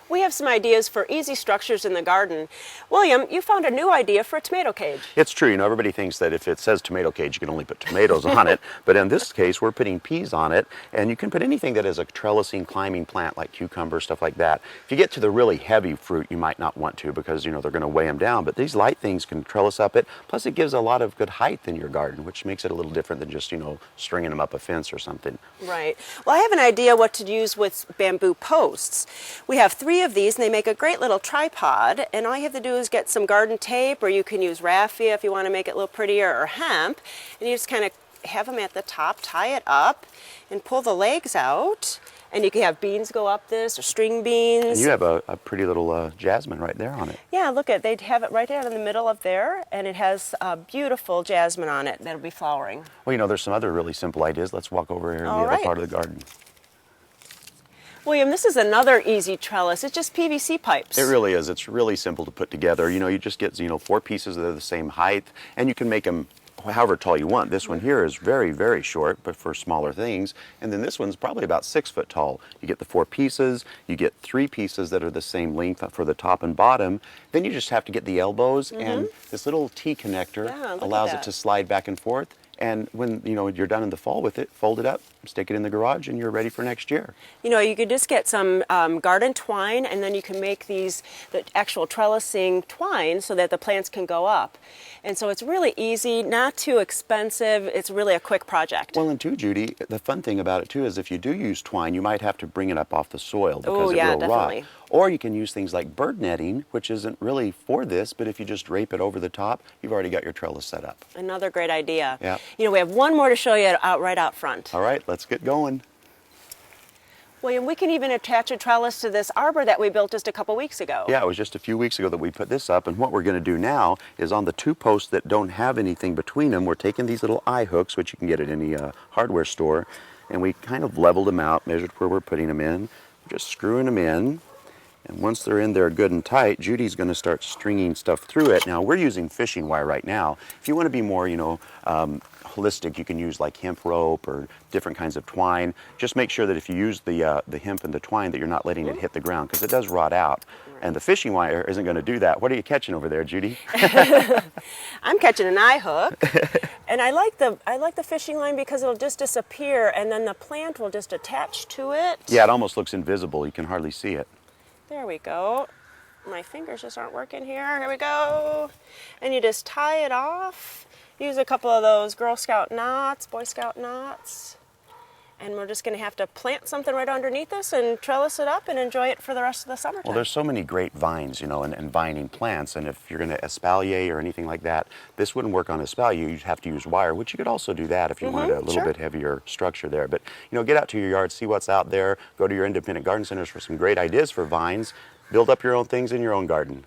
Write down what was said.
We have some ideas for easy structures in the garden. William, you found a new idea for a tomato cage. It's true. Everybody thinks that if it says tomato cage, you can only put tomatoes on it. But in this case, we're putting peas on it. And you can put anything that is a trellising, climbing plant like cucumber, stuff like that. If you get to the really heavy fruit, you might not want to because, they're going to weigh them down. But these light things can trellis up it. Plus, it gives a lot of good height in your garden, which makes it a little different than just, stringing them up a fence or something. Right. Well, I have an idea what to use with bamboo posts. We have 3 of these, and they make a great little tripod, and all you have to do is get some garden tape, or you can use raffia if you want to make it a little prettier, or hemp, and you just kind of have them at the top, tie it up, and pull the legs out, and you can have beans go up this, or string beans. And you have a pretty little jasmine right there on it. Yeah, look at, they'd have it right down in the middle of there, and it has a beautiful jasmine on it that'll be flowering. Well, there's some other really simple ideas. Let's walk over here in the other part of the garden. William, this is another easy trellis. It's just PVC pipes. It really is. It's really simple to put together. You just get, 4 pieces that are the same height, and you can make them however tall you want. This one here is very, very short, but for smaller things. And then this one's probably about 6 foot tall. You get the 4 pieces, you get 3 pieces that are the same length for the top and bottom. Then you just have to get the elbows, and this little T connector allows it to slide back and forth. And when you're done in the fall with it, fold it up, stick it in the garage, and you're ready for next year. You could just get some garden twine, and then you can make the actual trellising twine so that the plants can go up. And so it's really easy, not too expensive. It's really a quick project. Well, and too, Judy, the fun thing about it too is if you do use twine, you might have to bring it up off the soil because it will rot. Or you can use things like bird netting, which isn't really for this, but if you just drape it over the top, you've already got your trellis set up. Another great idea. Yeah. We have one more to show you right out front. All right, let's get going. William, we can even attach a trellis to this arbor that we built just a couple weeks ago. Yeah, it was just a few weeks ago that we put this up, and what we're going to do now is on the 2 posts that don't have anything between them, we're taking these little eye hooks, which you can get at any hardware store, and we kind of leveled them out, measured where we're putting them in, just screwing them in. And once they're in there good and tight, Judy's going to start stringing stuff through it. Now, we're using fishing wire right now. If you want to be more, holistic, you can use like hemp rope or different kinds of twine. Just make sure that if you use the hemp and the twine that you're not letting it hit the ground because it does rot out. And the fishing wire isn't going to do that. What are you catching over there, Judy? I'm catching an eye hook. And I like the fishing line because it'll just disappear and then the plant will just attach to it. Yeah, it almost looks invisible. You can hardly see it. There we go. My fingers just aren't working here. Here we go. And you just tie it off. Use a couple of those Girl Scout knots, Boy Scout knots. And we're just going to have to plant something right underneath us and trellis it up and enjoy it for the rest of the summertime. Well, there's so many great vines, and vining plants. And if you're going to espalier or anything like that, this wouldn't work on espalier. You'd have to use wire, which you could also do that if you wanted a little bit heavier structure there. But, get out to your yard, see what's out there. Go to your independent garden centers for some great ideas for vines. Build up your own things in your own garden.